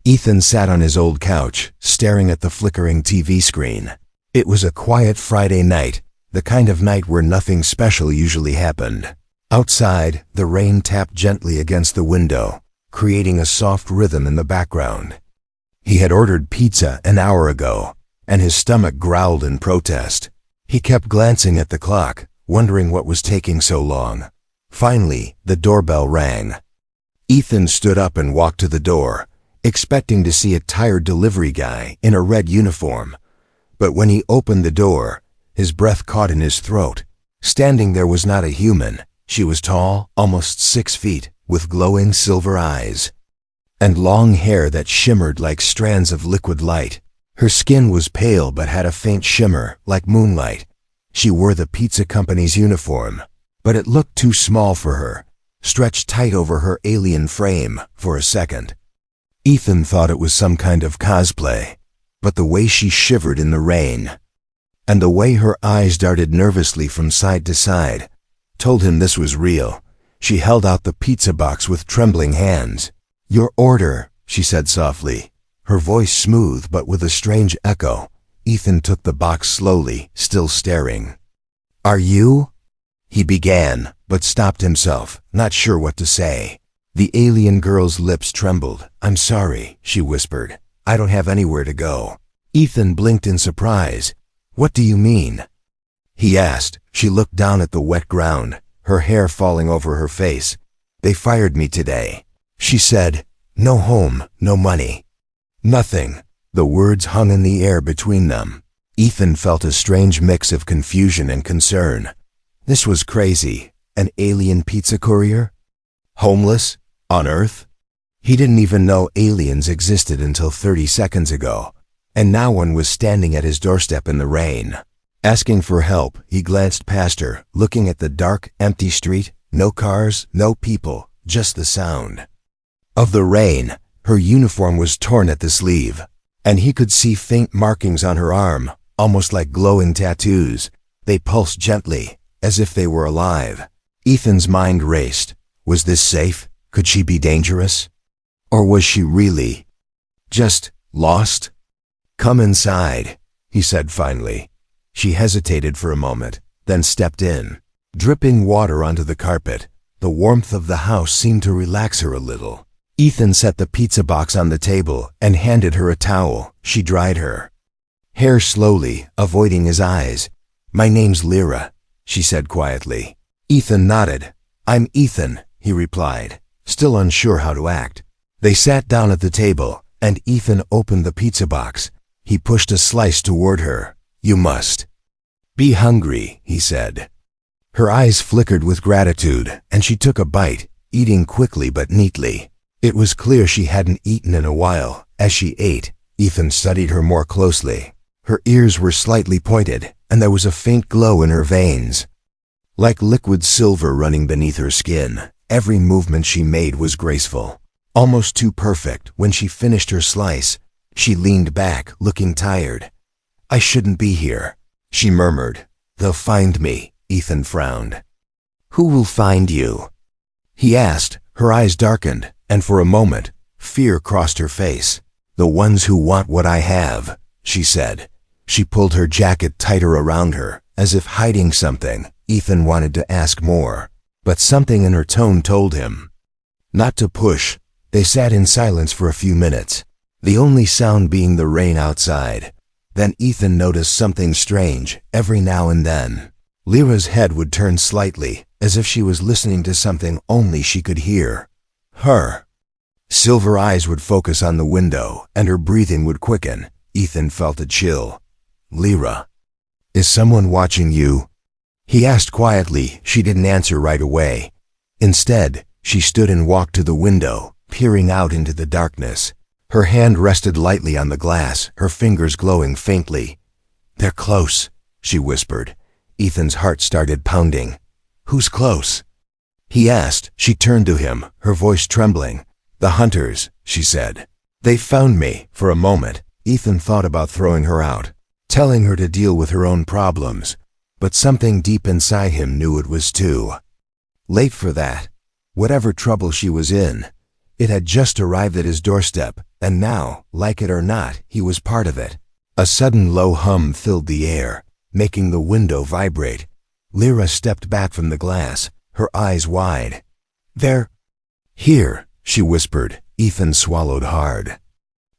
Ethan sat on his old couch, staring at the flickering TV screen. It was a quiet Friday night, the kind of night where nothing special usually happened. Outside, the rain tapped gently against the window, creating a soft rhythm in the background. He had ordered pizza an hour ago, and his stomach growled in protest. He kept glancing at the clock, wondering what was taking so long. Finally, the doorbell rang. Ethan stood up and walked to the door, expecting to see a tired delivery guy in a red uniform. But when he opened the door, his breath caught in his throat. Standing there was not a human. She was tall, almost 6 feet, with glowing silver eyes, and long hair that shimmered like strands of liquid light. Her skin was pale but had a faint shimmer, like moonlight. She wore the pizza company's uniform, but it looked too small for her, stretched tight over her alien frame for a second. Ethan thought it was some kind of cosplay, but the way she shivered in the rain, and the way her eyes darted nervously from side to side, told him this was real. She held out the pizza box with trembling hands. "Your order," she said softly, her voice smooth but with a strange echo. Ethan took the box slowly, still staring. "Are you?" he began, but stopped himself, not sure what to say. The alien girl's lips trembled. "I'm sorry," she whispered. "I don't have anywhere to go." Ethan blinked in surprise. "What do you mean?" he asked. She looked down at the wet ground, her hair falling over her face. "They fired me today," she said. "No home, no money. Nothing." The words hung in the air between them. Ethan felt a strange mix of confusion and concern. This was crazy. An alien pizza courier? Homeless? On Earth? He didn't even know aliens existed until 30 seconds ago, and now one was standing at his doorstep in the rain. Asking for help, he glanced past her, looking at the dark, empty street. No cars, no people, just the sound of the rain. Her uniform was torn at the sleeve, and he could see faint markings on her arm, almost like glowing tattoos. They pulsed gently, as if they were alive. Ethan's mind raced. Was this safe? Could she be dangerous? Or was she really just lost? "Come inside," he said finally. She hesitated for a moment, then stepped in. Dripping water onto the carpet, the warmth of the house seemed to relax her a little. Ethan set the pizza box on the table and handed her a towel. She dried her hair slowly, avoiding his eyes. "My name's Lyra," she said quietly. Ethan nodded. "I'm Ethan," he replied, still unsure how to act. They sat down at the table, and Ethan opened the pizza box. He pushed a slice toward her. "You must be hungry," he said. Her eyes flickered with gratitude, and she took a bite, eating quickly but neatly. It was clear she hadn't eaten in a while. As she ate, Ethan studied her more closely. Her ears were slightly pointed, and there was a faint glow in her veins, like liquid silver running beneath her skin. Every movement she made was graceful, almost too perfect. When she finished her slice, she leaned back, looking tired. "I shouldn't be here," she murmured. "They'll find me," Ethan frowned. "Who will find you?" he asked. Her eyes darkened, and for a moment, fear crossed her face. "The ones who want what I have," she said. She pulled her jacket tighter around her, as if hiding something. Ethan wanted to ask more, but something in her tone told him not to push. They sat in silence for a few minutes, the only sound being the rain outside. Then Ethan noticed something strange. Every now and then, Lyra's head would turn slightly, as if she was listening to something only she could hear. Her silver eyes would focus on the window, and her breathing would quicken. Ethan felt a chill. "Lyra, is someone watching you?" he asked quietly. She didn't answer right away. Instead, she stood and walked to the window, peering out into the darkness. Her hand rested lightly on the glass, her fingers glowing faintly. "They're close," she whispered. Ethan's heart started pounding. "Who's close?" he asked. She turned to him, her voice trembling. "The hunters," she said. "They found me." For a moment, Ethan thought about throwing her out, telling her to deal with her own problems, but something deep inside him knew it was too late for that. Whatever trouble she was in, it had just arrived at his doorstep, And now, like it or not, he was part of it. A sudden low hum filled the air, making the window vibrate. Lyra stepped back from the glass, her eyes wide. "They're here," she whispered. Ethan swallowed hard.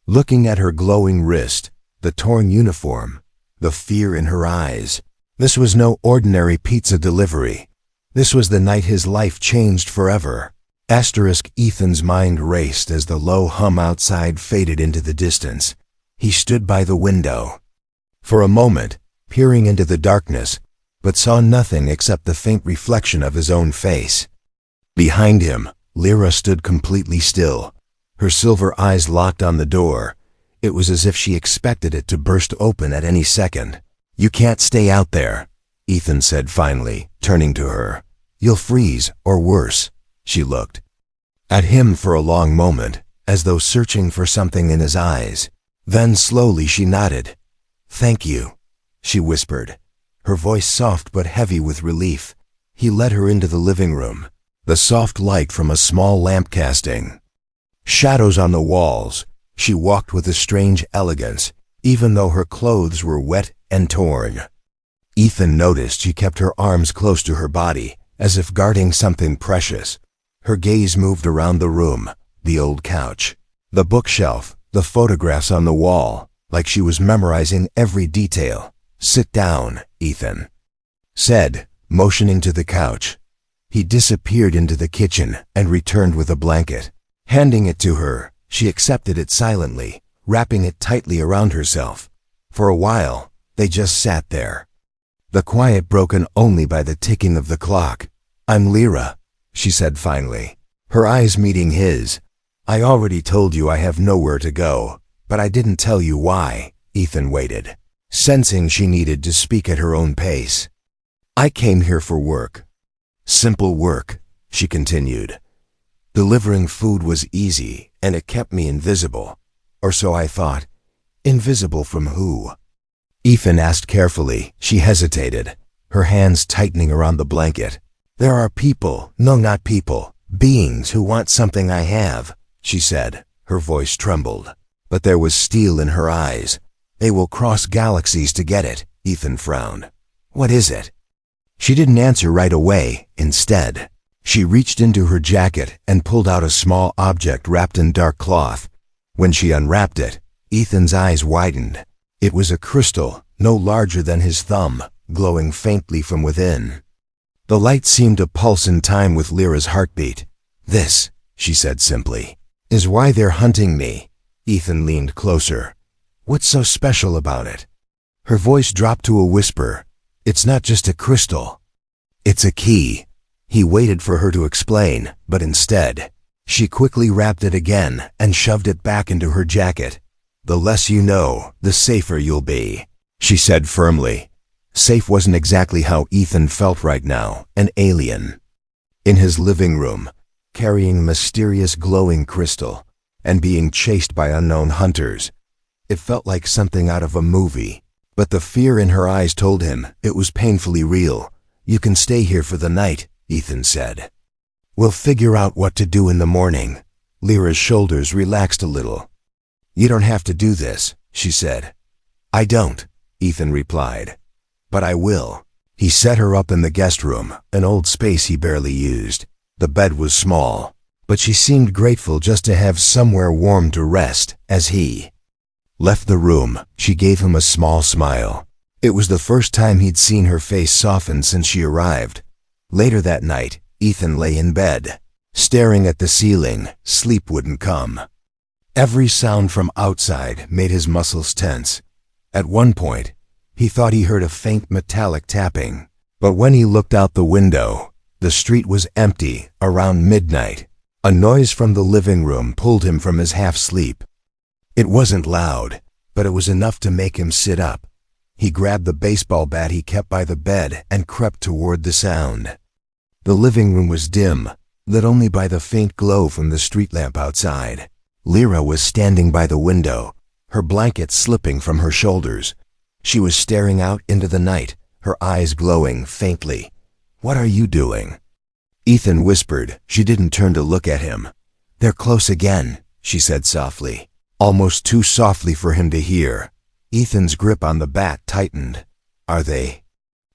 Looking at her glowing wrist, the torn uniform, the fear in her eyes. This was no ordinary pizza delivery. This was the night his life changed forever. Ethan's mind raced as the low hum outside faded into the distance. He stood by the window. For a moment, peering into the darkness, but saw nothing except the faint reflection of his own face. Behind him, Lyra stood completely still, her silver eyes locked on the door. It was as if she expected it to burst open at any second. "You can't stay out there," Ethan said finally, turning to her. "You'll freeze, or worse." She looked at him for a long moment, as though searching for something in his eyes. Then slowly she nodded. "Thank you," she whispered, her voice soft but heavy with relief. He led her into the living room, the soft light from a small lamp casting shadows on the walls. She walked with a strange elegance, even though her clothes were wet and torn. Ethan noticed she kept her arms close to her body, as if guarding something precious. Her gaze moved around the room, the old couch, the bookshelf, the photographs on the wall, like she was memorizing every detail. "Sit down," Ethan said, motioning to the couch. He disappeared into the kitchen and returned with a blanket. Handing it to her, she accepted it silently, wrapping it tightly around herself. For a while, they just sat there, the quiet broken only by the ticking of the clock. "I'm Lyra," she said finally, her eyes meeting his. "I already told you I have nowhere to go, but I didn't tell you why." Ethan waited, sensing she needed to speak at her own pace. "I came here for work. Simple work," she continued. "Delivering food was easy, and it kept me invisible. Or so I thought. Invisible from who?" Ethan asked carefully. She hesitated, her hands tightening around the blanket. "There are people, no, not people, beings who want something I have," she said. Her voice trembled, but there was steel in her eyes. "They will cross galaxies to get it." Ethan frowned. "What is it?" She didn't answer right away. Instead, she reached into her jacket and pulled out a small object wrapped in dark cloth. When she unwrapped it, Ethan's eyes widened. It was a crystal, no larger than his thumb, glowing faintly from within. The light seemed to pulse in time with Lyra's heartbeat. "This," she said simply, "is why they're hunting me." Ethan leaned closer. "What's so special about it?" Her voice dropped to a whisper. "It's not just a crystal. It's a key." He waited for her to explain, but instead, she quickly wrapped it again and shoved it back into her jacket. "The less you know, the safer you'll be," she said firmly. Safe wasn't exactly how Ethan felt right now, an alien. In his living room, carrying mysterious glowing crystal, and being chased by unknown hunters. It felt like something out of a movie, but the fear in her eyes told him it was painfully real. "You can stay here for the night," Ethan said. "We'll figure out what to do in the morning." Lyra's shoulders relaxed a little. "You don't have to do this," she said. "I don't," Ethan replied. "But I will." He set her up in the guest room, an old space he barely used. The bed was small, but she seemed grateful just to have somewhere warm to rest. As he left the room, she gave him a small smile. It was the first time he'd seen her face soften since she arrived. Later that night, Ethan lay in bed, staring at the ceiling. Sleep wouldn't come. Every sound from outside made his muscles tense. At one point, he thought he heard a faint metallic tapping. But when he looked out the window, the street was empty. Around midnight, a noise from the living room pulled him from his half-sleep. It wasn't loud, but it was enough to make him sit up. He grabbed the baseball bat he kept by the bed and crept toward the sound. The living room was dim, lit only by the faint glow from the street lamp outside. Lyra was standing by the window, her blanket slipping from her shoulders. She was staring out into the night, her eyes glowing faintly. "What are you doing?" Ethan whispered. She didn't turn to look at him. "They're close again," she said softly. almost too softly for him to hear. Ethan's grip on the bat tightened. Are they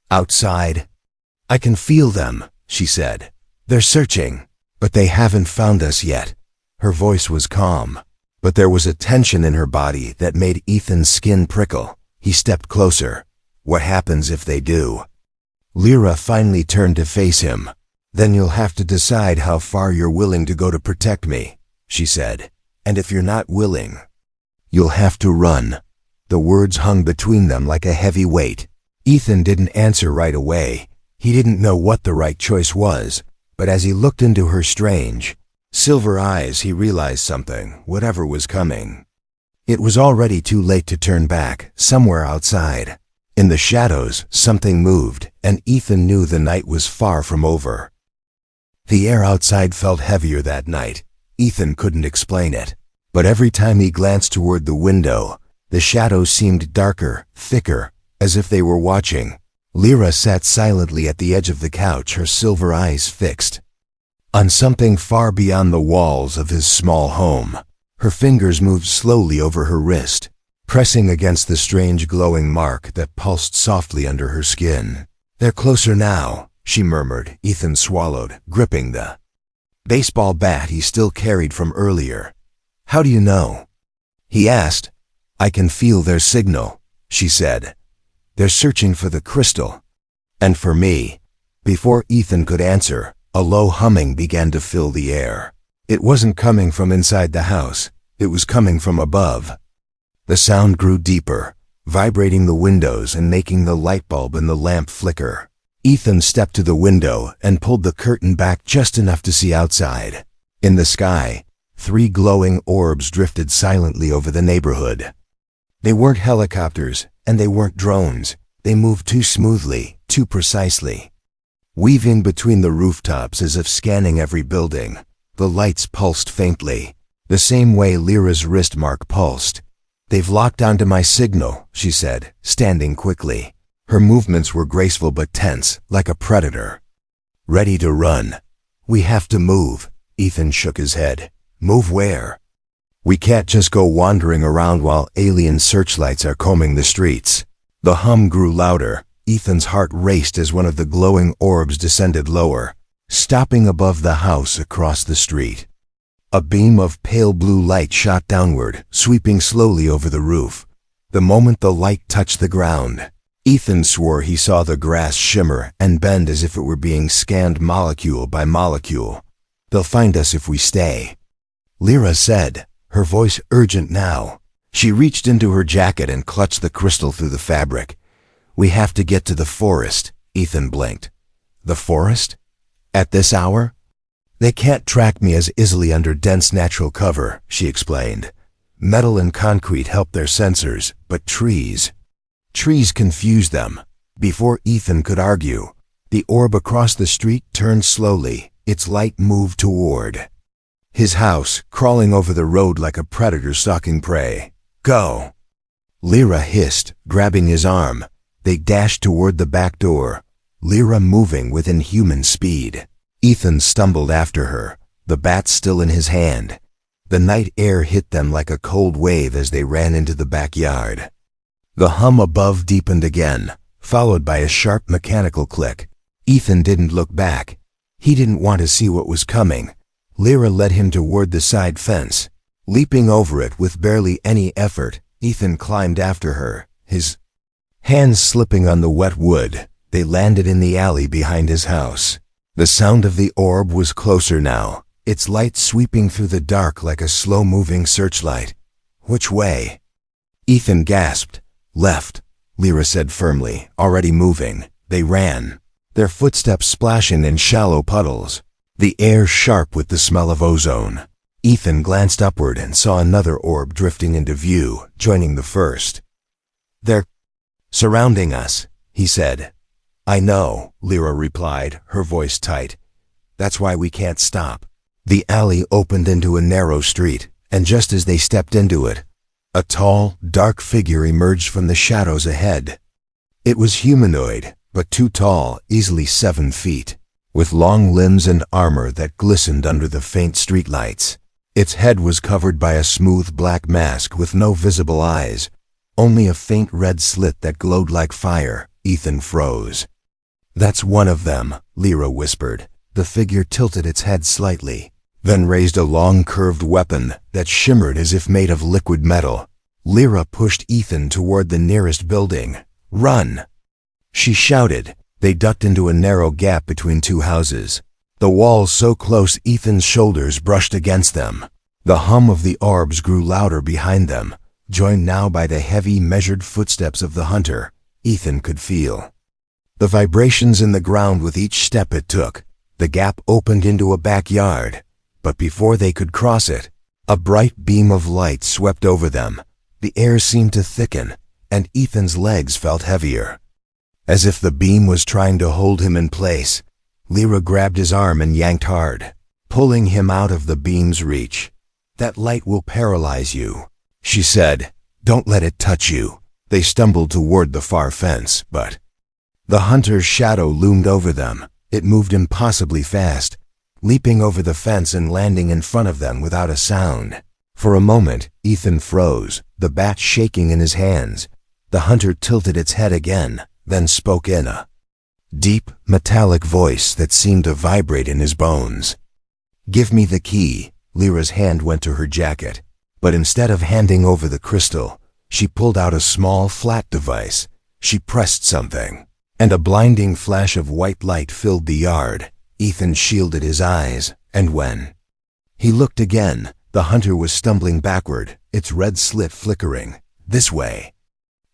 outside? I can feel them, she said. They're searching, but they haven't found us yet. Her voice was calm, but there was a tension in her body that made Ethan's skin prickle. He stepped closer. What happens if they do? Lyra finally turned to face him. Then you'll have to decide how far you're willing to go to protect me, she said. And if you're not willing, you'll have to run. The words hung between them like a heavy weight. Ethan didn't answer right away. He didn't know what the right choice was, but as he looked into her strange, silver eyes, he realized something, whatever was coming. It was already too late to turn back. Somewhere outside, in the shadows, something moved, and Ethan knew the night was far from over. The air outside felt heavier that night. Ethan couldn't explain it, but every time he glanced toward the window, the shadows seemed darker, thicker, as if they were watching. Lyra sat silently at the edge of the couch, her silver eyes fixed on something far beyond the walls of his small home. Her fingers moved slowly over her wrist, pressing against the strange glowing mark that pulsed softly under her skin. They're closer now, she murmured. Ethan swallowed, gripping the baseball bat he still carried from earlier. How do you know? He asked. I can feel their signal, she said. They're searching for the crystal. And for me. Before Ethan could answer, a low humming began to fill the air. It wasn't coming from inside the house. It was coming from above. The sound grew deeper, vibrating the windows and making the light bulb in the lamp flicker. Ethan stepped to the window and pulled the curtain back just enough to see outside. In the sky, 3 glowing orbs drifted silently over the neighborhood. They weren't helicopters, and they weren't drones. They moved too smoothly, too precisely, weaving between the rooftops as if scanning every building. The lights pulsed faintly, the same way Lyra's wrist mark pulsed. They've locked onto my signal, she said, standing quickly. Her movements were graceful but tense, like a predator, ready to run. We have to move. Ethan shook his head. Move where? We can't just go wandering around while alien searchlights are combing the streets. The hum grew louder. Ethan's heart raced as one of the glowing orbs descended lower, stopping above the house across the street. A beam of pale blue light shot downward, sweeping slowly over the roof. The moment the light touched the ground, Ethan swore he saw the grass shimmer and bend as if it were being scanned molecule by molecule. They'll find us if we stay, Lyra said, her voice urgent now. She reached into her jacket and clutched the crystal through the fabric. We have to get to the forest, Ethan blinked. The forest? At this hour? They can't track me as easily under dense natural cover, she explained. Metal and concrete help their sensors, but trees confused them. Before Ethan could argue, the orb across the street turned slowly. Its light moved toward his house, crawling over the road like a predator stalking prey. Go! Lyra hissed, grabbing his arm. They dashed toward the back door, Lyra moving with inhuman speed. Ethan stumbled after her, the bat still in his hand. The night air hit them like a cold wave as they ran into the backyard. The hum above deepened again, followed by a sharp mechanical click. Ethan didn't look back. He didn't want to see what was coming. Lyra led him toward the side fence. Leaping over it with barely any effort, Ethan climbed after her, his hands slipping on the wet wood. They landed in the alley behind his house. The sound of the orb was closer now, its light sweeping through the dark like a slow-moving searchlight. Which way? Ethan gasped. Left, Lyra said firmly, already moving. They ran, their footsteps splashing in shallow puddles, the air sharp with the smell of ozone. Ethan glanced upward and saw another orb drifting into view, joining the first. They're surrounding us, he said. I know, Lyra replied, her voice tight. That's why we can't stop. The alley opened into a narrow street, and just as they stepped into it, a tall, dark figure emerged from the shadows ahead. It was humanoid, but too tall, easily 7 feet, with long limbs and armor that glistened under the faint streetlights. Its head was covered by a smooth black mask with no visible eyes, only a faint red slit that glowed like fire. Ethan froze. "That's one of them," Lyra whispered. The figure tilted its head slightly, then raised a long curved weapon that shimmered as if made of liquid metal. Lyra pushed Ethan toward the nearest building. "Run!" she shouted. They ducked into a narrow gap between two houses. The walls so close Ethan's shoulders brushed against them. The hum of the orbs grew louder behind them, joined now by the heavy, measured footsteps of the hunter. Ethan could feel the vibrations in the ground with each step it took. The gap opened into a backyard, but before they could cross it, a bright beam of light swept over them. The air seemed to thicken, and Ethan's legs felt heavier, as if the beam was trying to hold him in place. Lyra grabbed his arm and yanked hard, pulling him out of the beam's reach. "That light will paralyze you," she said. "Don't let it touch you." They stumbled toward the far fence, but the hunter's shadow loomed over them. It moved impossibly fast, leaping over the fence and landing in front of them without a sound. For a moment, Ethan froze, the bat shaking in his hands. The hunter tilted its head again, then spoke in a deep, metallic voice that seemed to vibrate in his bones. "Give me the key." Lyra's hand went to her jacket, but instead of handing over the crystal, she pulled out a small, flat device. She pressed something, and a blinding flash of white light filled the yard. Ethan shielded his eyes, and when he looked again, the hunter was stumbling backward, its red slit flickering. "This way!"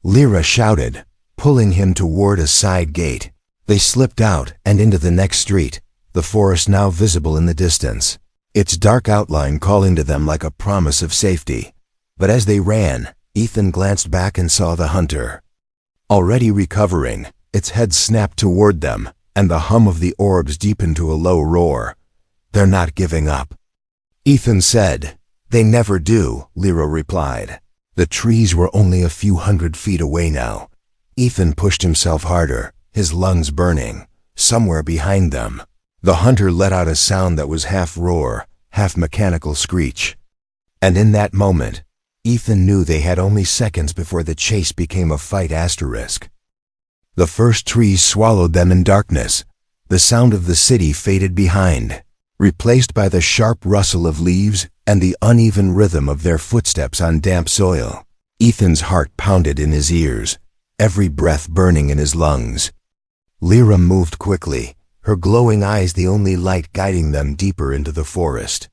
Lyra shouted, pulling him toward a side gate. They slipped out and into the next street, the forest now visible in the distance, its dark outline calling to them like a promise of safety. But as they ran, Ethan glanced back and saw the hunter already recovering. Its head snapped toward them, and the hum of the orbs deepened to a low roar. "They're not giving up," Ethan said. "They never do," Lyra replied. The trees were only a few hundred feet away now. Ethan pushed himself harder, his lungs burning. Somewhere behind them, the hunter let out a sound that was half roar, half mechanical screech. And in that moment, Ethan knew they had only seconds before the chase became a fight asterisk. The first trees swallowed them in darkness. The sound of the city faded behind, replaced by the sharp rustle of leaves and the uneven rhythm of their footsteps on damp soil. Ethan's heart pounded in his ears, every breath burning in his lungs. Lyra moved quickly, her glowing eyes the only light guiding them deeper into the forest.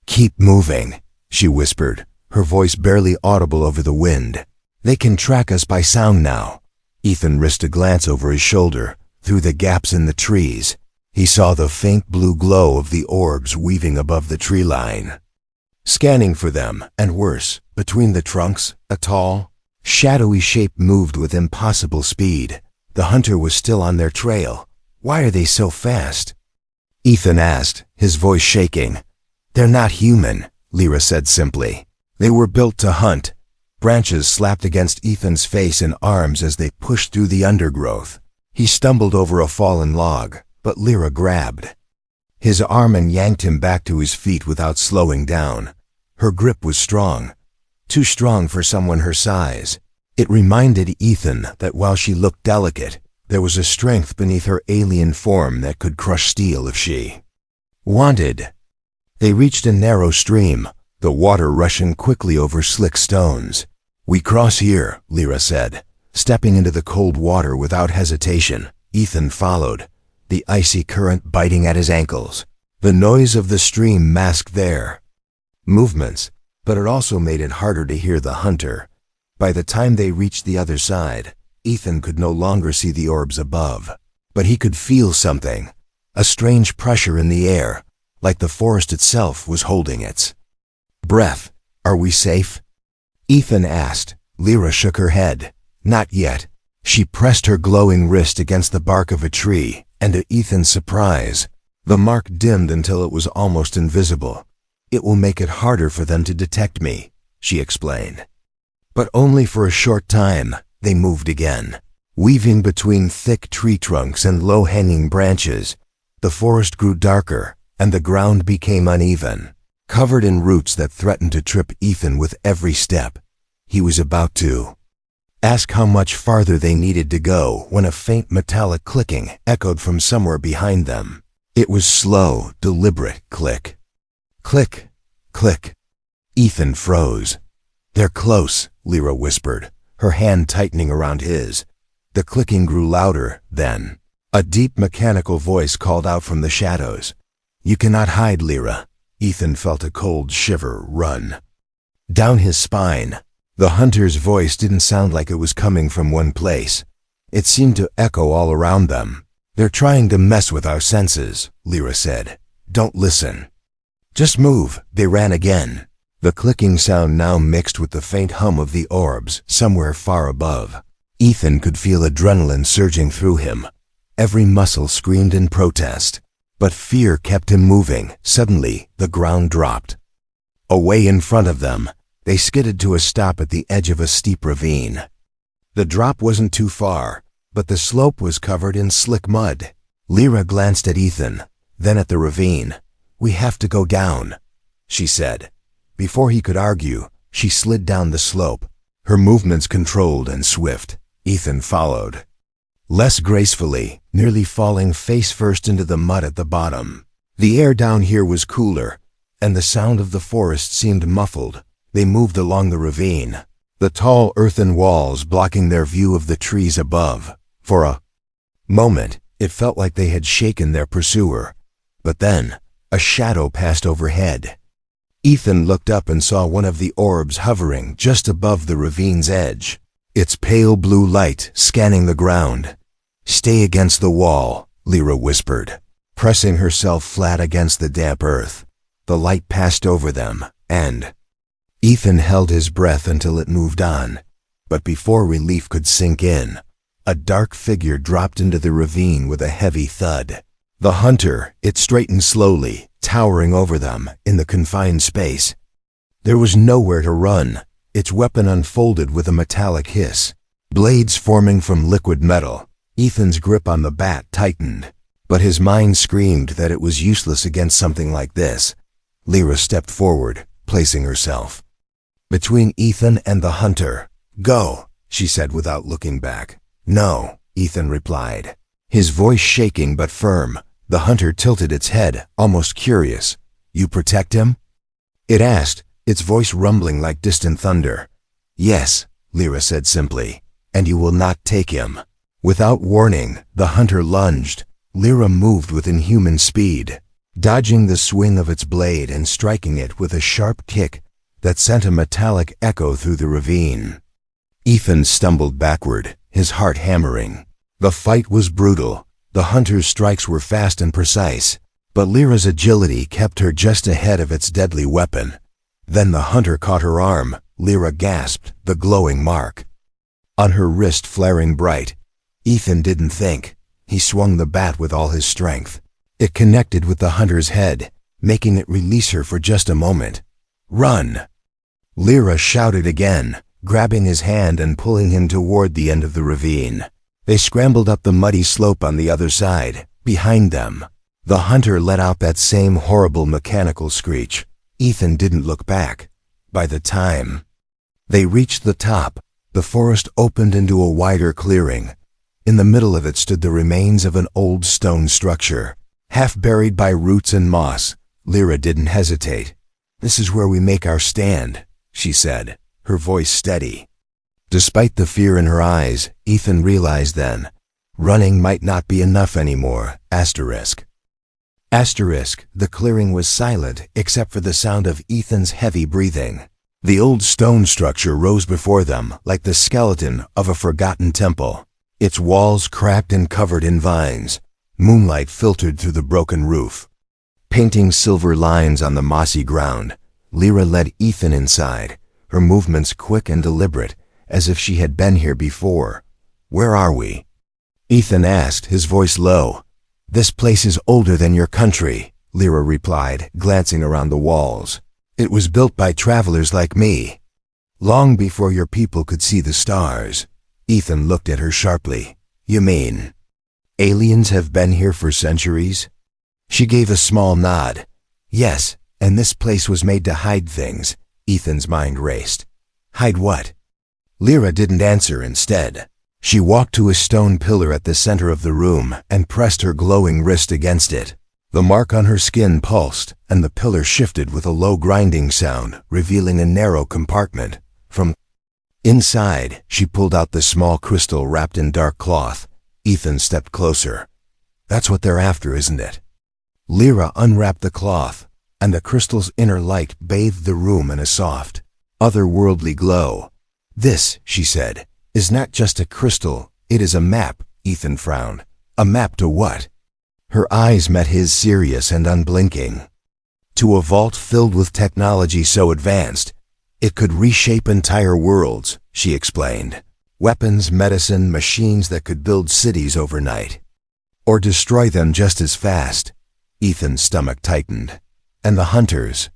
"Keep moving," she whispered, her voice barely audible over the wind. "They can track us by sound now." Ethan risked a glance over his shoulder, through the gaps in the trees. He saw the faint blue glow of the orbs weaving above the tree line. Scanning for them, and worse, between the trunks, a tall, shadowy shape moved with impossible speed. The hunter was still on their trail. "Why are they so fast?" Ethan asked, his voice shaking. "They're not human," Lyra said simply. "They were built to hunt." Branches slapped against Ethan's face and arms as they pushed through the undergrowth. He stumbled over a fallen log, but Lyra grabbed his arm and yanked him back to his feet without slowing down. Her grip was strong, too strong for someone her size. It reminded Ethan that while she looked delicate, there was a strength beneath her alien form that could crush steel if she wanted. They reached a narrow stream, the water rushing quickly over slick stones. "We cross here," Lyra said, stepping into the cold water without hesitation. Ethan followed, the icy current biting at his ankles. The noise of the stream masked their movements, but it also made it harder to hear the hunter. By the time they reached the other side, Ethan could no longer see the orbs above, but he could feel something, a strange pressure in the air, like the forest itself was holding its breath. "Are we safe?" Ethan asked. Lyra shook her head. "Not yet." She pressed her glowing wrist against the bark of a tree, and to Ethan's surprise, the mark dimmed until it was almost invisible. "It will make it harder for them to detect me," she explained. But only for a short time. They moved again, weaving between thick tree trunks and low-hanging branches. The forest grew darker, and the ground became uneven. covered in roots that threatened to trip Ethan with every step. He was about to ask how much farther they needed to go when a faint metallic clicking echoed from somewhere behind them. It was slow, deliberate click. Click, click. Ethan froze. "They're close," Lyra whispered, her hand tightening around his. The clicking grew louder, then a deep mechanical voice called out from the shadows. "You cannot hide, Lyra." Ethan felt a cold shiver run down his spine. The hunter's voice didn't sound like it was coming from one place. It seemed to echo all around them. "They're trying to mess with our senses," Lyra said. "Don't listen. Just move." They ran again. The clicking sound now mixed with the faint hum of the orbs somewhere far above. Ethan could feel adrenaline surging through him. Every muscle screamed in protest. But fear kept him moving. Suddenly, the ground dropped. Away in front of them, they skidded to a stop at the edge of a steep ravine. The drop wasn't too far, but the slope was covered in slick mud. Lyra glanced at Ethan, then at the ravine. "We have to go down," she said. Before he could argue, she slid down the slope, her movements controlled and swift. Ethan followed, less gracefully, nearly falling face first into the mud at the bottom. The air down here was cooler, and the sound of the forest seemed muffled. They moved along the ravine, the tall earthen walls blocking their view of the trees above. For a moment, it felt like they had shaken their pursuer. But then, a shadow passed overhead. Ethan looked up and saw one of the orbs hovering just above the ravine's edge, its pale blue light scanning the ground. "Stay against the wall," Lyra whispered, pressing herself flat against the damp earth. The light passed over them, and Ethan held his breath until it moved on. But before relief could sink in, a dark figure dropped into the ravine with a heavy thud. The hunter, it straightened slowly, towering over them in the confined space. There was nowhere to run. Its weapon unfolded with a metallic hiss, blades forming from liquid metal. Ethan's grip on the bat tightened, but his mind screamed that it was useless against something like this. Lyra stepped forward, placing herself between Ethan and the hunter. "Go," she said without looking back. "No," Ethan replied, his voice shaking but firm. The hunter tilted its head, almost curious. "You protect him?" it asked, its voice rumbling like distant thunder. "Yes," Lyra said simply, "and you will not take him." Without warning, the hunter lunged. Lyra moved with inhuman speed, dodging the swing of its blade and striking it with a sharp kick that sent a metallic echo through the ravine. Ethan stumbled backward, his heart hammering. The fight was brutal. The hunter's strikes were fast and precise, but Lyra's agility kept her just ahead of its deadly weapon. Then the hunter caught her arm. Lyra gasped, the glowing mark on her wrist flaring bright. Ethan didn't think. He swung the bat with all his strength. It connected with the hunter's head, making it release her for just a moment. "Run!" Lyra shouted again, grabbing his hand and pulling him toward the end of the ravine. They scrambled up the muddy slope on the other side. Behind them, the hunter let out that same horrible mechanical screech. Ethan didn't look back. By the time they reached the top, the forest opened into a wider clearing. In the middle of it stood the remains of an old stone structure, half buried by roots and moss. Lyra didn't hesitate. "This is where we make our stand," she said, her voice steady. Despite the fear in her eyes, Ethan realized then, running might not be enough anymore. Asterisk. The clearing was silent except for the sound of Ethan's heavy breathing. The old stone structure rose before them like the skeleton of a forgotten temple, its walls cracked and covered in vines. Moonlight filtered through the broken roof, painting silver lines on the mossy ground. Lyra led Ethan inside, her movements quick and deliberate, as if she had been here before. "Where are we?" Ethan asked, his voice low. "This place is older than your country," Lyra replied, glancing around the walls. "It was built by travelers like me, long before your people could see the stars." Ethan looked at her sharply. "You mean aliens have been here for centuries?" She gave a small nod. "Yes, And this place was made to hide things. Ethan's mind raced. Hide what? Lyra didn't answer. Instead, she walked to a stone pillar at the center of the room and pressed her glowing wrist against it. The mark on her skin pulsed, and the pillar shifted with a low grinding sound, revealing a narrow compartment. From inside, she pulled out the small crystal wrapped in dark cloth. Ethan stepped closer. That's what they're after, isn't it? Lyra unwrapped the cloth, and the crystal's inner light bathed the room in a soft, otherworldly glow. This, she said, is not just a crystal, it is a map. Ethan frowned. A map to what? Her eyes met his, serious and unblinking. To a vault filled with technology so advanced, it could reshape entire worlds, she explained. Weapons, medicine, machines that could build cities overnight. Or destroy them just as fast. Ethan's stomach tightened. And the hunters?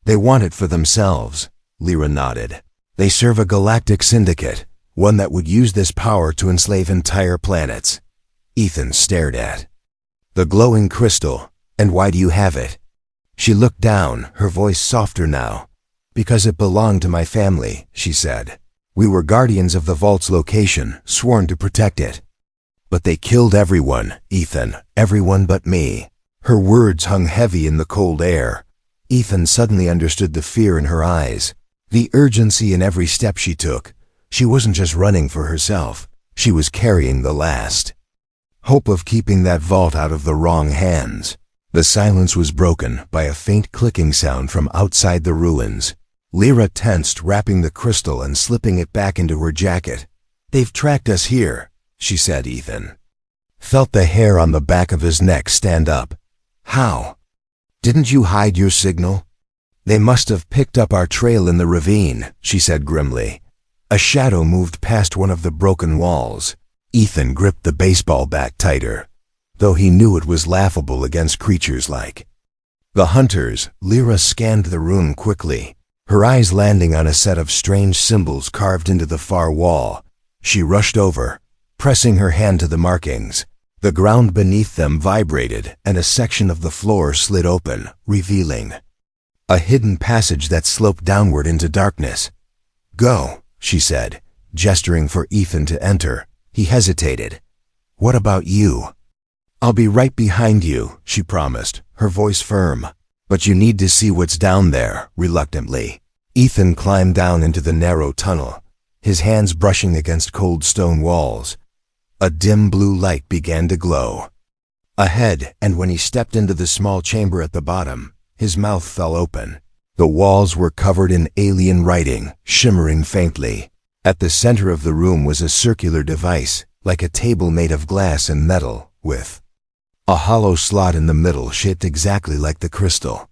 They want it for themselves. Lyra nodded. They serve a galactic syndicate, one that would use this power to enslave entire planets. Ethan stared at the glowing crystal. And why do you have it? She looked down, her voice softer now. Because it belonged to my family, she said. We were guardians of the vault's location, sworn to protect it. But they killed everyone, Ethan, everyone but me. Her words hung heavy in the cold air. Ethan suddenly understood the fear in her eyes, the urgency in every step she took. She wasn't just running for herself, she was carrying the last hope of keeping that vault out of the wrong hands. The silence was broken by a faint clicking sound from outside the ruins. Lyra tensed, wrapping the crystal and slipping it back into her jacket. They've tracked us here, she said. Ethan felt the hair on the back of his neck stand up. How? Didn't you hide your signal? They must have picked up our trail in the ravine, she said grimly. A shadow moved past one of the broken walls. Ethan gripped the baseball bat tighter, though he knew it was laughable against creatures like the hunters. Lyra scanned the room quickly, her eyes landing on a set of strange symbols carved into the far wall. She rushed over, pressing her hand to the markings. The ground beneath them vibrated, and a section of the floor slid open, revealing a hidden passage that sloped downward into darkness. Go, she said, gesturing for Ethan to enter. He hesitated. What about you? I'll be right behind you, she promised, her voice firm. But you need to see what's down there. Reluctantly, Ethan climbed down into the narrow tunnel, his hands brushing against cold stone walls. A dim blue light began to glow ahead, and when he stepped into the small chamber at the bottom, his mouth fell open. The walls were covered in alien writing, shimmering faintly. At the center of the room was a circular device, like a table made of glass and metal, with a hollow slot in the middle shaped exactly like the crystal.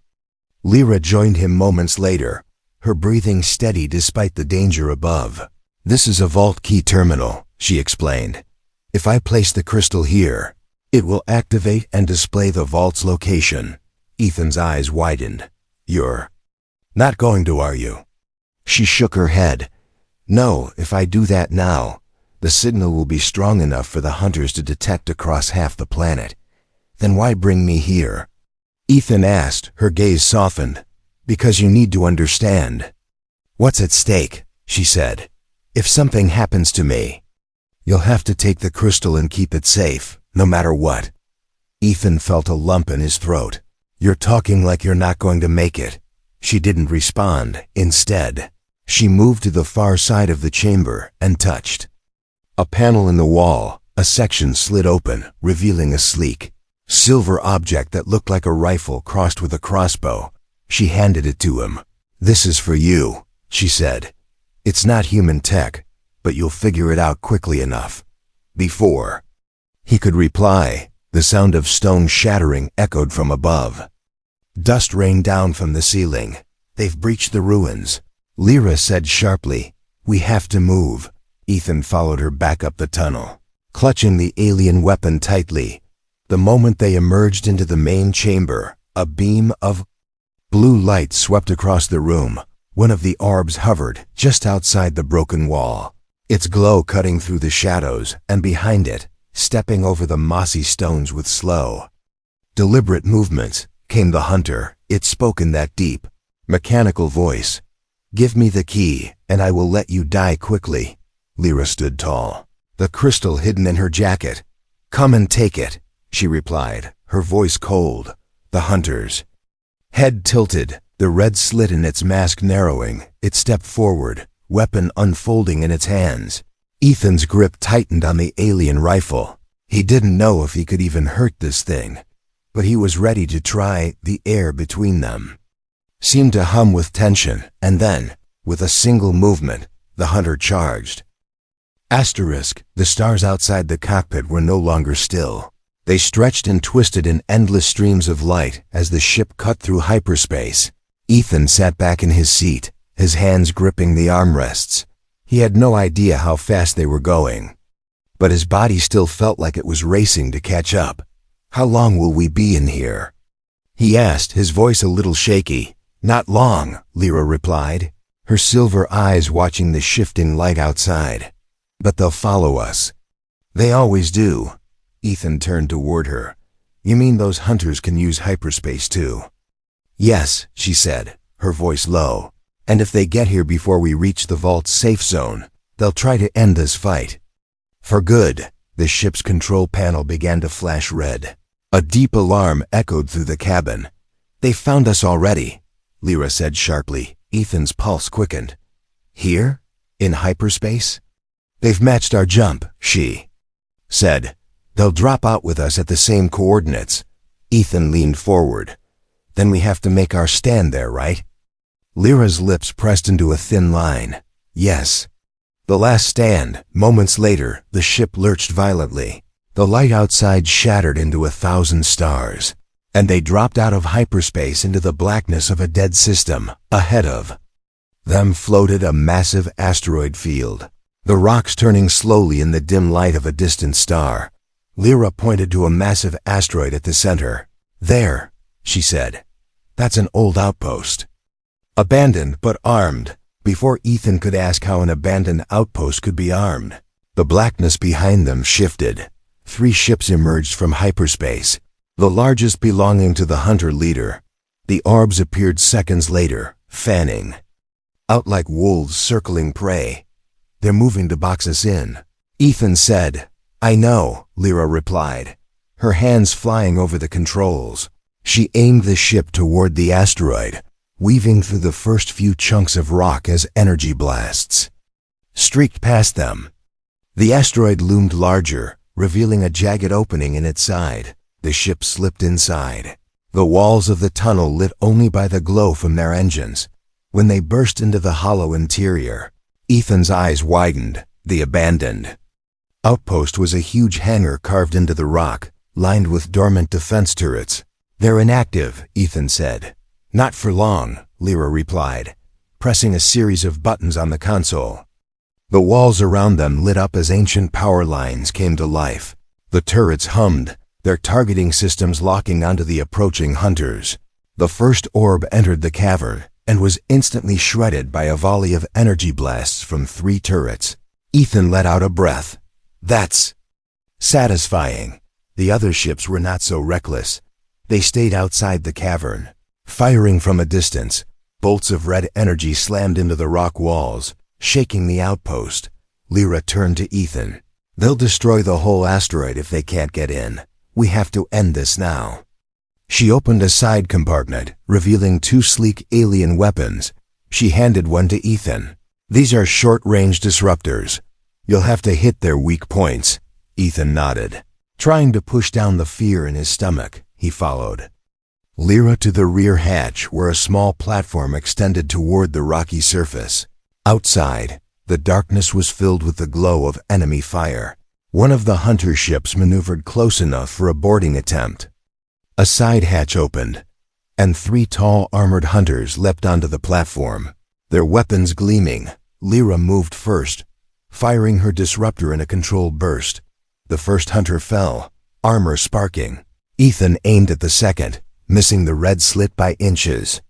Lyra joined him moments later, her breathing steady despite the danger above. This is a vault key terminal, she explained. If I place the crystal here, it will activate and display the vault's location. Ethan's eyes widened. You're not going to, are you? She shook her head. No, if I do that now, the signal will be strong enough for the hunters to detect across half the planet. Then why bring me here? Ethan asked, her gaze softened. Because you need to understand. What's at stake, she said. If something happens to me, you'll have to take the crystal and keep it safe, no matter what. Ethan felt a lump in his throat. You're talking like you're not going to make it. She didn't respond. Instead, she moved to the far side of the chamber and touched a panel in the wall. A section slid open, revealing a sleek, silver object that looked like a rifle crossed with a crossbow. She handed it to him. This is for you, she said. It's not human tech, but you'll figure it out quickly enough. Before he could reply, the sound of stone shattering echoed from above. Dust rained down from the ceiling. They've breached the ruins, Lyra said sharply. We have to move. Ethan followed her back up the tunnel, clutching the alien weapon tightly. The moment they emerged into the main chamber, a beam of blue light swept across the room. One of the orbs hovered just outside the broken wall, its glow cutting through the shadows, and behind it, stepping over the mossy stones with slow, deliberate movements, came the hunter. It spoke in that deep, mechanical voice. "Give me the key, and I will let you die quickly." Lyra stood tall, the crystal hidden in her jacket. "Come and take it," she replied, her voice cold. The hunter's head tilted, the red slit in its mask narrowing. It stepped forward, weapon unfolding in its hands. Ethan's grip tightened on the alien rifle. He didn't know if he could even hurt this thing, but he was ready to try. The air between them seemed to hum with tension, and then, with a single movement, the hunter charged. The stars outside the cockpit were no longer still. They stretched and twisted in endless streams of light as the ship cut through hyperspace. Ethan sat back in his seat, his hands gripping the armrests. He had no idea how fast they were going, but his body still felt like it was racing to catch up. "How long will we be in here?" he asked, his voice a little shaky. "Not long," Lyra replied, her silver eyes watching the shifting light outside. "But they'll follow us." "They always do." Ethan turned toward her. "You mean those hunters can use hyperspace too?" "Yes," she said, her voice low. "And if they get here before we reach the vault's safe zone, they'll try to end this fight. For good." The ship's control panel began to flash red. A deep alarm echoed through the cabin. "They found us already," Lyra said sharply. Ethan's pulse quickened. "Here? In hyperspace?" "They've matched our jump," she said. "They'll drop out with us at the same coordinates." Ethan leaned forward. "Then we have to make our stand there, right?" Lyra's lips pressed into a thin line. "Yes." The last stand. Moments later, the ship lurched violently. The light outside shattered into 1,000 stars, and they dropped out of hyperspace into the blackness of a dead system. Ahead of them floated a massive asteroid field, the rocks turning slowly in the dim light of a distant star. Lyra pointed to a massive asteroid at the center. "There," she said. "That's an old outpost. Abandoned but armed." Before Ethan could ask how an abandoned outpost could be armed, the blackness behind them shifted. 3 ships emerged from hyperspace, the largest belonging to the hunter leader. The orbs appeared seconds later, fanning out like wolves circling prey. "They're moving to box us in," Ethan said. "I know," Lyra replied, her hands flying over the controls. She aimed the ship toward the asteroid, weaving through the first few chunks of rock as energy blasts streaked past them. The asteroid loomed larger, revealing a jagged opening in its side. The ship slipped inside, the walls of the tunnel lit only by the glow from their engines. When they burst into the hollow interior, Ethan's eyes widened. The abandoned outpost was a huge hangar carved into the rock, lined with dormant defense turrets. "They're inactive," Ethan said. "Not for long," Lyra replied, pressing a series of buttons on the console. The walls around them lit up as ancient power lines came to life. The turrets hummed, their targeting systems locking onto the approaching hunters. The first orb entered the cavern and was instantly shredded by a volley of energy blasts from 3 turrets. Ethan let out a breath. "That's satisfying." The other ships were not so reckless. They stayed outside the cavern, firing from a distance. Bolts of red energy slammed into the rock walls, shaking the outpost. Lyra turned to Ethan. "They'll destroy the whole asteroid if they can't get in. We have to end this now." She opened a side compartment, revealing 2 sleek alien weapons. She handed one to Ethan. "These are short-range disruptors. You'll have to hit their weak points." Ethan nodded, trying to push down the fear in his stomach. He followed Lyra to the rear hatch, where a small platform extended toward the rocky surface. Outside, the darkness was filled with the glow of enemy fire. One of the hunter ships maneuvered close enough for a boarding attempt. A side hatch opened, and 3 tall armored hunters leapt onto the platform, their weapons gleaming. Lyra moved first, firing her disruptor in a controlled burst. The first hunter fell, armor sparking. Ethan aimed at the second, missing the red slit by inches.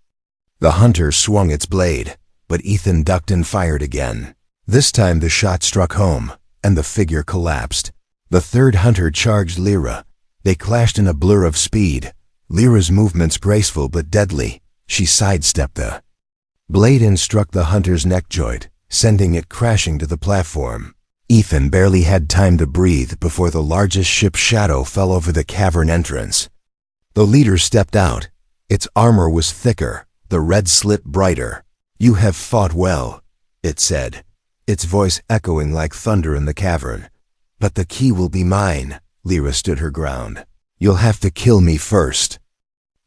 The hunter swung its blade, but Ethan ducked and fired again. This time the shot struck home, and the figure collapsed. The third hunter charged Lyra. They clashed in a blur of speed, Lyra's movements graceful but deadly. She sidestepped the blade and struck the hunter's neck joint, sending it crashing to the platform. Ethan barely had time to breathe before the largest ship's shadow fell over the cavern entrance. The leader stepped out. Its armor was thicker, the red slit brighter. "You have fought well," it said, its voice echoing like thunder in the cavern. "But the key will be mine." Lyra stood her ground. "You'll have to kill me first,"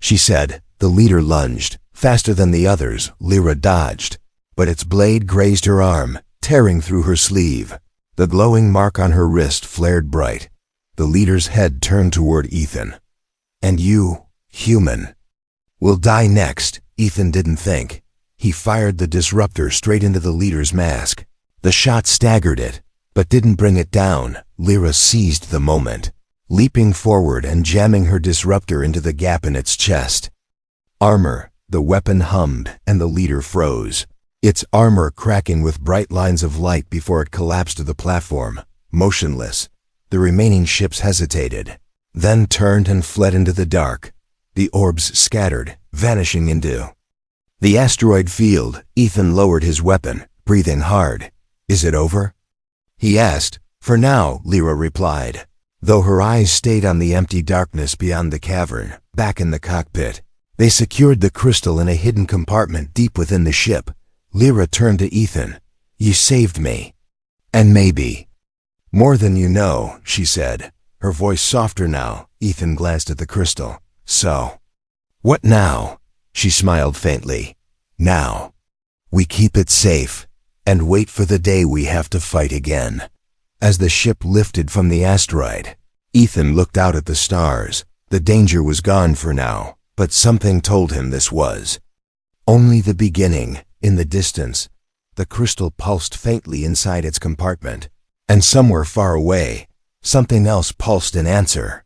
she said. The leader lunged. Faster than the others, Lyra dodged, but its blade grazed her arm, tearing through her sleeve. The glowing mark on her wrist flared bright. The leader's head turned toward Ethan. "And you, human, will die next." Ethan didn't think. He fired the disruptor straight into the leader's mask. The shot staggered it, but didn't bring it down. Lyra seized the moment, leaping forward and jamming her disruptor into the gap in its chest. "Armor," the weapon hummed, and the leader froze, its armor cracking with bright lines of light before it collapsed to the platform, motionless. The remaining ships hesitated, then turned and fled into the dark. The orbs scattered, vanishing into the asteroid field. Ethan lowered his weapon, breathing hard. "Is it over?" he asked. "For now," Lyra replied, though her eyes stayed on the empty darkness beyond the cavern. Back in the cockpit, they secured the crystal in a hidden compartment deep within the ship. Lyra turned to Ethan. "You saved me. And maybe more than you know," she said, her voice softer now. Ethan glanced at the crystal. "So, what now?" She smiled faintly. "Now, we keep it safe and wait for the day we have to fight again." As the ship lifted from the asteroid, Ethan looked out at the stars. The danger was gone for now, but something told him this was only the beginning. In the distance, the crystal pulsed faintly inside its compartment, and somewhere far away, something else pulsed in answer.